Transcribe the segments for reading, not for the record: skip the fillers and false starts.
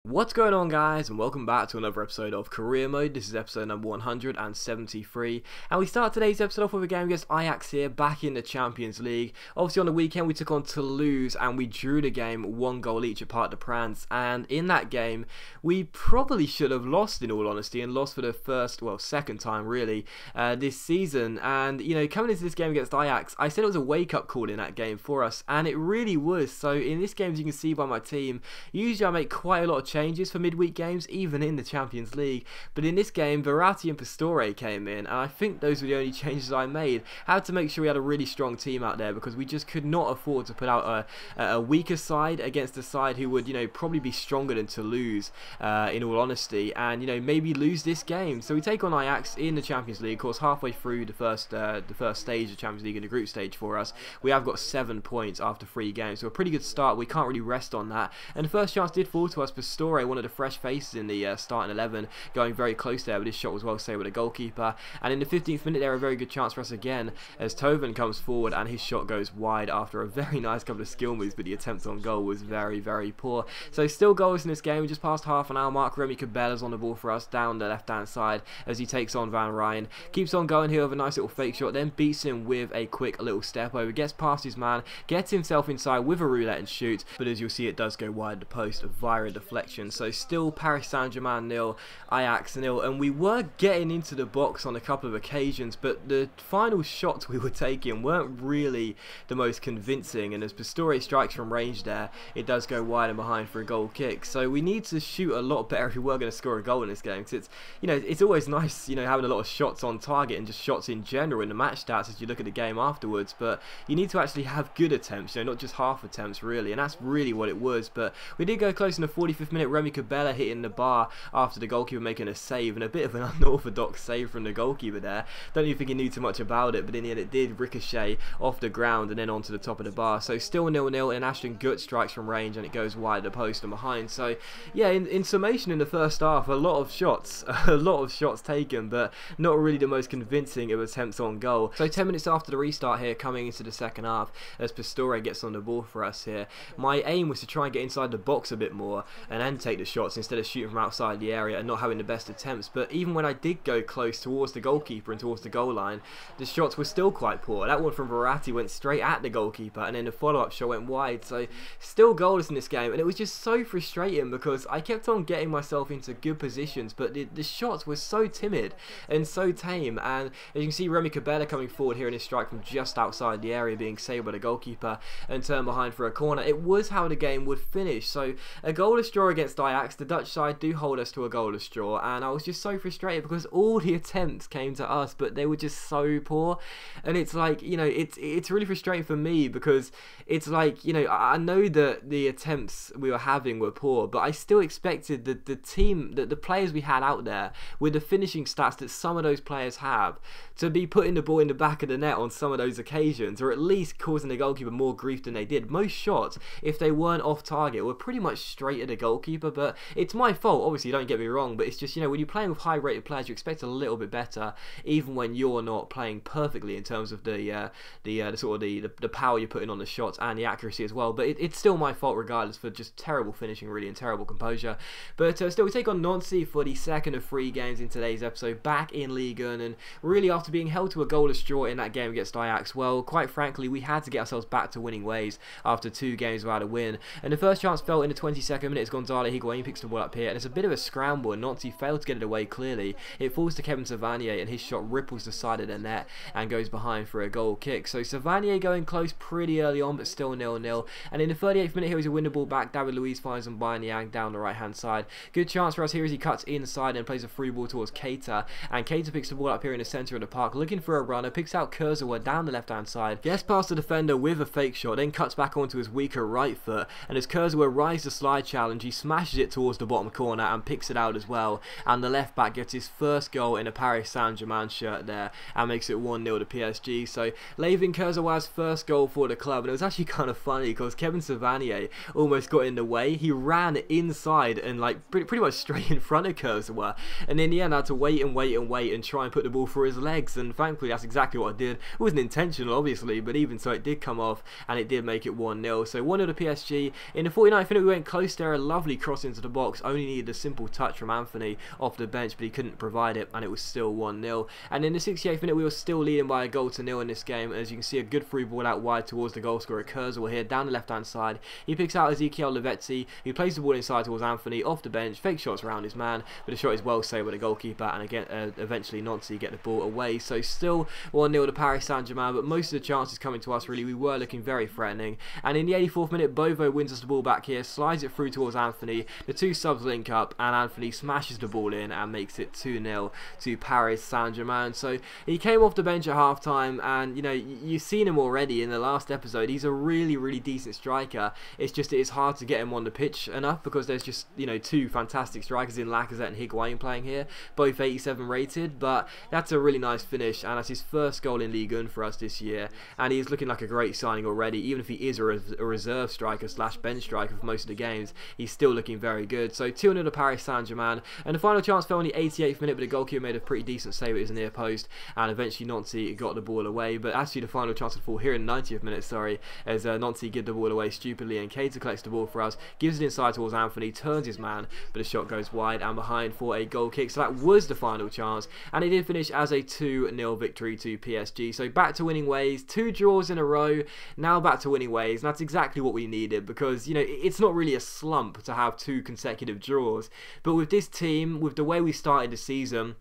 What's going on, guys, and welcome back to another episode of Career Mode. This is episode number 173, and we start today's episode off with a game against Ajax here, back in the Champions League. Obviously on the weekend we took on Toulouse and we drew the game 1 goal each at Parc des Princes, and in that game we probably should have lost, in all honesty, and lost for the second time really this season. And you know, coming into this game against Ajax, I said it was a wake-up call in that game for us, and it really was. So in this game, as you can see by my team, usually I make quite a lot of changes for midweek games, even in the Champions League, but in this game Verratti and Pastore came in, and I think those were the only changes I made. I had to make sure we had a really strong team out there, because we just could not afford to put out a weaker side against a side who would, you know, probably be stronger than Toulouse, in all honesty, and, you know, maybe lose this game. So we take on Ajax in the Champions League. Of course, halfway through the first stage of Champions League in the group stage for us, we have got 7 points after 3 games, so a pretty good start. We can't really rest on that, and the first chance did fall to us. Pastore, one of the fresh faces in the starting 11, going very close there, but his shot was well saved with the goalkeeper. And in the 15th minute there, a very good chance for us again, as Toven comes forward and his shot goes wide after a very nice couple of skill moves, but the attempt on goal was very, very poor. So still goals in this game. We just passed half an hour mark. Remy Cabella's on the ball for us down the left hand side as he takes on Van Rijn, keeps on going here with a nice little fake shot, then beats him with a quick little step over, gets past his man, gets himself inside with a roulette and shoots, but as you'll see, it does go wide the post via a deflection. So still Paris Saint-Germain 0, Ajax 0, and we were getting into the box on a couple of occasions, but the final shots we were taking weren't really the most convincing, and as Pastore strikes from range there, it does go wide and behind for a goal kick. So we need to shoot a lot better if we were going to score a goal in this game, because it's, you know, it's always nice, you know, having a lot of shots on target and just shots in general in the match stats as you look at the game afterwards, but you need to actually have good attempts, you know, not just half attempts really, and that's really what it was. But we did go close in the 45th minute. Remy Cabella hitting the bar after the goalkeeper making a save, and a bit of an unorthodox save from the goalkeeper there. Don't even think he knew too much about it, but in the end it did ricochet off the ground and then onto the top of the bar. So still 0-0, and Ashton Gut strikes from range and it goes wide the post and behind. So yeah, in summation, in the first half, a lot of shots taken, but not really the most convincing of attempts on goal. So 10 minutes after the restart here, coming into the second half, as Pastore gets on the ball for us here, my aim was to try and get inside the box a bit more and then take the shots instead of shooting from outside the area and not having the best attempts. But even when I did go close towards the goalkeeper and towards the goal line, the shots were still quite poor. That one from Verratti went straight at the goalkeeper, and then the follow-up shot went wide. So still goalless in this game, and it was just so frustrating because I kept on getting myself into good positions, but the shots were so timid and so tame. And as you can see, Remy Cabella coming forward here in his strike from just outside the area, being saved by the goalkeeper and turned behind for a corner. It was how the game would finish. So a goalless draw against Ajax. The Dutch side do hold us to a goalless draw, and I was just so frustrated because all the attempts came to us, but they were just so poor. And it's like, you know, it's really frustrating for me because it's like, you know, I know that the attempts we were having were poor, but I still expected the team, the players we had out there with the finishing stats that some of those players have, to be putting the ball in the back of the net on some of those occasions, or at least causing the goalkeeper more grief than they did. Most shots, if they weren't off target, were pretty much straight at the goalkeeper, but it's my fault, obviously, don't get me wrong, but it's just, you know, when you're playing with high rated players, you expect a little bit better, even when you're not playing perfectly in terms of the power you're putting on the shots and the accuracy as well. But it's still my fault regardless for just terrible finishing really, and terrible composure. But still, we take on Nancy for the second of 3 games in today's episode, back in Ligue 1, and really after being held to a goalless draw in that game against Ajax, well, quite frankly, we had to get ourselves back to winning ways after 2 games without a win. And the first chance fell in the 22nd minute as Gonzalo Higuain picks the ball up here, and it's a bit of a scramble, and Nancy failed to get it away clearly. It falls to Kevin Savanier, and his shot ripples the side of the net and goes behind for a goal kick. So Savanier going close pretty early on, but still 0-0. And in the 38th minute here, he's a win the ball back. David Luiz finds Mbayang down the right hand side. Good chance for us here as he cuts inside and plays a free ball towards Keita, and Keita picks the ball up here in the centre of the park, looking for a runner, picks out Kurzawa down the left hand side, gets past the defender with a fake shot, then cuts back onto his weaker right foot, and as Kurzawa rises the slide challenge, he smashes it towards the bottom corner and picks it out as well, and the left back gets his first goal in a Paris Saint-Germain shirt there and makes it 1-0 to PSG. So Layvin Kurzawa's first goal for the club, and it was actually kind of funny because Kevin Savanier almost got in the way. He ran inside and like pretty much straight in front of Kurzawa, and in the end I had to wait and try and put the ball through his legs, and thankfully that's exactly what I did. It wasn't intentional obviously, but even so it did come off and it did make it 1-0. So 1-0 to PSG. In the 49th minute we went close there, a lovely cross into the box, only needed a simple touch from Anthony off the bench, but he couldn't provide it, and it was still 1-0. And in the 68th minute, we were still leading by a goal to nil in this game. As you can see, a good through ball out wide towards the goal scorer, Kurzweil here, down the left-hand side. He picks out Ezekiel Lavezzi, who plays the ball inside towards Anthony, off the bench, fake shots around his man, but the shot is well saved by the goalkeeper, and again, eventually Nancy get the ball away. So still 1-0 to Paris Saint-Germain, but most of the chances coming to us, really, we were looking very threatening. And in the 84th minute, Bovo wins us the ball back here, slides it through towards Anthony, the two subs link up, and Anthony smashes the ball in and makes it 2-0 to Paris Saint-Germain. So he came off the bench at half-time, and you know, you've seen him already in the last episode. He's a really decent striker. It's just it's hard to get him on the pitch enough, because there's just, you know, two fantastic strikers in Lacazette and Higuain playing here, both 87 rated. But that's a really nice finish, and that's his first goal in Ligue 1 for us this year, and he's looking like a great signing already. Even if he is a reserve striker slash bench striker for most of the games, he's still looking very good. So 2-0 to Paris Saint-Germain, and the final chance fell in the 88th minute, but the goalkeeper made a pretty decent save at his near post, and eventually Nancy got the ball away. But actually the final chance would fall here in the 90th minute, sorry, as Nancy give the ball away stupidly, and Keita collects the ball for us, gives it inside towards Anthony, turns his man, but the shot goes wide and behind for a goal kick. So that was the final chance, and it did finish as a 2-0 victory to PSG. So back to winning ways, 2 draws in a row, now back to winning ways, and that's exactly what we needed, because, you know, it's not really a slump to have 2 consecutive draws, but with this team, with the way we started the season,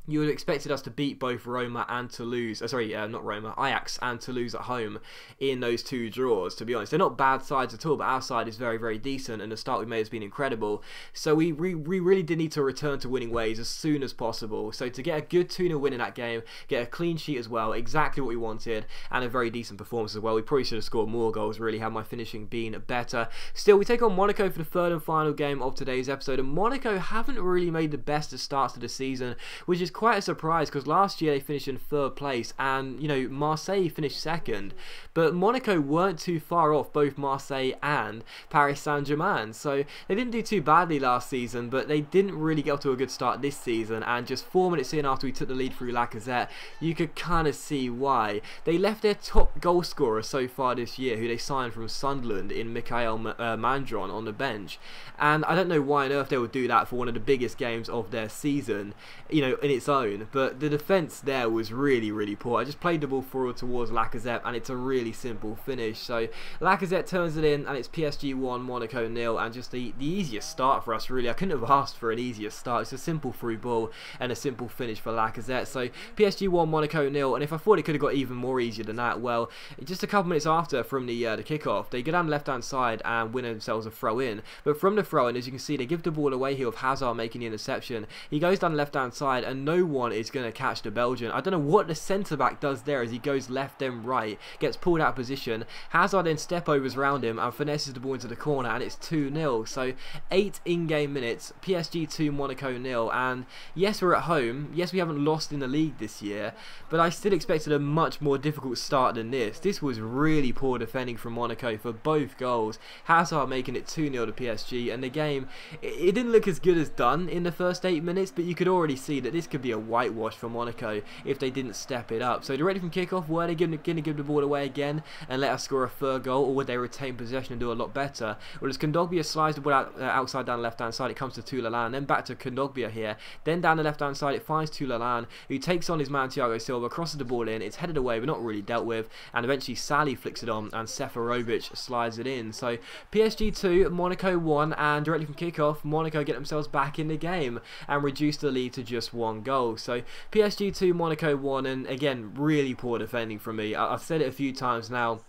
you would have expected us to beat both Roma and Toulouse, not Roma, Ajax and Toulouse at home in those 2 draws, to be honest. They're not bad sides at all, but our side is very decent, and the start we made has been incredible. So we really did need to return to winning ways as soon as possible. So to get a good 2-0 win in that game, get a clean sheet as well, exactly what we wanted, and a very decent performance as well. We probably should have scored more goals, really, had my finishing been better. Still, we take on Monaco for the 3rd and final game of today's episode, and Monaco haven't really made the best of starts to the season, which is quite a surprise, because last year they finished in 3rd place, and you know, Marseille finished 2nd, but Monaco weren't too far off both Marseille and Paris Saint-Germain. So they didn't do too badly last season, but they didn't really get off to a good start this season, and just 4 minutes in after we took the lead through Lacazette, you could kind of see why. They left their top goal scorer so far this year, who they signed from Sunderland, in Michael Mandron, on the bench, and I don't know why on earth they would do that for one of the biggest games of their season, you know, in its own. But the defence there was really poor. I just played the ball forward towards Lacazette, and it's a really simple finish. So Lacazette turns it in, and it's PSG 1, Monaco 0, and just the easiest start for us, really. I couldn't have asked for an easier start. It's a simple through ball and a simple finish for Lacazette. So PSG 1, Monaco 0, and if I thought it could have got even more easier than that, well, just a couple minutes after from the kickoff, they go down the left-hand side and win themselves a throw-in. But from the throw-in, as you can see, they give the ball away here with Hazard making the interception. He goes down the left-hand side, and no one is going to catch the Belgian. I don't know what the centre-back does there as he goes left then right, gets pulled out of position. Hazard then step-overs around him and finesses the ball into the corner, and it's 2-0. So 8 in-game minutes, PSG 2, Monaco 0, and yes, we're at home. Yes, we haven't lost in the league this year, but I still expected a much more difficult start than this. This was really poor defending from Monaco for both goals. Hazard making it 2-0 to PSG, and the game, it didn't look as good as done in the first 8 minutes, but you could already see that this could be a whitewash for Monaco if they didn't step it up. So directly from kickoff, were they going to give the ball away again and let us score a 3rd goal, or would they retain possession and do a lot better? Well, as Kondogbia slides the ball out, outside down the left hand side, it comes to Toulalan, then back to Kondogbia here, then down the left hand side it finds Toulalan, who takes on his man Thiago Silva, crosses the ball in, it's headed away but not really dealt with, and eventually Sally flicks it on and Seferovic slides it in. So PSG 2, Monaco 1, and directly from kickoff, Monaco get themselves back in the game and reduce the lead to just 1 goal. So PSG 2, Monaco 1, and again, really poor defending from me. I've said it a few times now.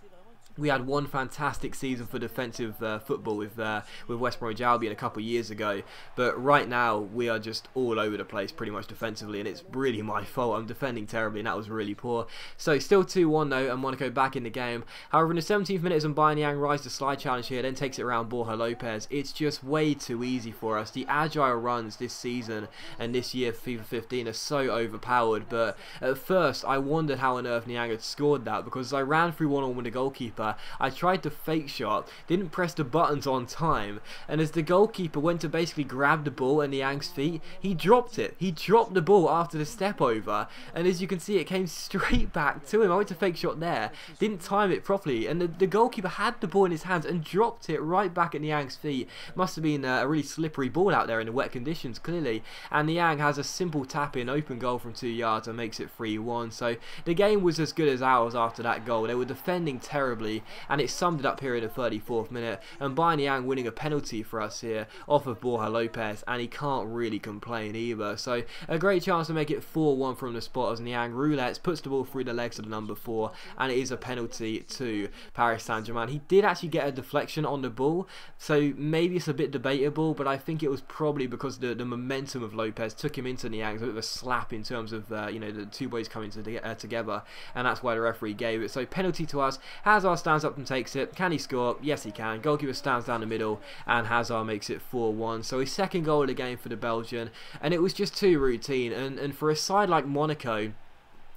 We had one fantastic season for defensive football with West Bromwich Albion a couple of years ago, but right now we are just all over the place pretty much defensively, and it's really my fault. I'm defending terribly, and that was really poor. So still 2-1 though, and Monaco back in the game. However, in the 17th minute, Zambanyang rises the slide challenge here, then takes it around Borja Lopez. It's just way too easy for us. The agile runs this season and this year for FIFA 15 are so overpowered, but at first I wondered how on earth Niang had scored that, because I ran through 1-on-1 with the goalkeeper, goalkeeper. I tried to fake shot, didn't press the buttons on time, and as the goalkeeper went to basically grab the ball in Niang's feet, he dropped it. He dropped the ball after the step over, and as you can see, it came straight back to him. I went to fake shot there, didn't time it properly, and the goalkeeper had the ball in his hands and dropped it right back at Niang's feet. Must have been a really slippery ball out there in the wet conditions, clearly, and Niang has a simple tap-in, open goal from 2 yards and makes it 3-1. So the game was as good as ours after that goal. They were defending terribly, and it summed it up here in the 34th minute, and by Niang winning a penalty for us here off of Borja Lopez, and he can't really complain either. So a great chance to make it 4-1 from the spot as Niang roulettes, puts the ball through the legs of the number 4, and it is a penalty to Paris Saint-Germain. He did actually get a deflection on the ball, so maybe it's a bit debatable, but I think it was probably because the momentum of Lopez took him into Niang. It was a bit of a slap in terms of you know, the two boys coming together, and that's why the referee gave it. So penalty to us. Hazard stands up and takes it. Can he score? Yes, he can. Goalkeeper stands down the middle, and Hazard makes it 4-1. So his second goal of the game for the Belgian, and it was just too routine. And for a side like Monaco,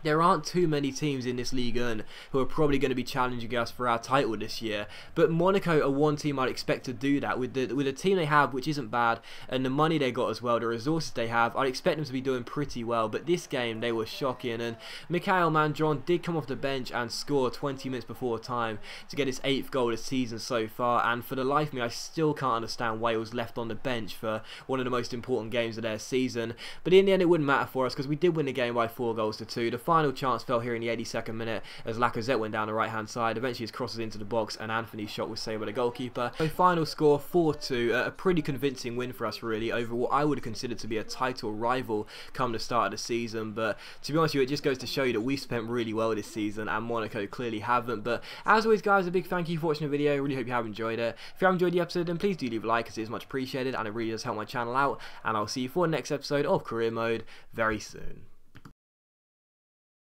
there aren't too many teams in this Ligue 1 who are probably going to be challenging us for our title this year. But Monaco are one team I'd expect to do that. With the team they have, which isn't bad, and the money they got as well, the resources they have, I'd expect them to be doing pretty well. But this game, they were shocking. And Mikhail Mandron did come off the bench and score 20 minutes before time to get his 8th goal this season so far. And for the life of me, I still can't understand why he was left on the bench for one of the most important games of their season. But in the end, it wouldn't matter for us because we did win the game by 4-2. The final chance fell here in the 82nd minute as Lacazette went down the right hand side. Eventually his crosses into the box, and Anthony's shot was saved by the goalkeeper. So final score 4-2, a pretty convincing win for us really over what I would consider to be a title rival come the start of the season. But to be honest with you, it just goes to show you that we've spent really well this season and Monaco clearly haven't. But as always guys, a big thank you for watching the video. Really hope you have enjoyed it. If you have enjoyed the episode, then please do leave a like as it is much appreciated and it really does help my channel out, and I'll see you for the next episode of Career Mode very soon.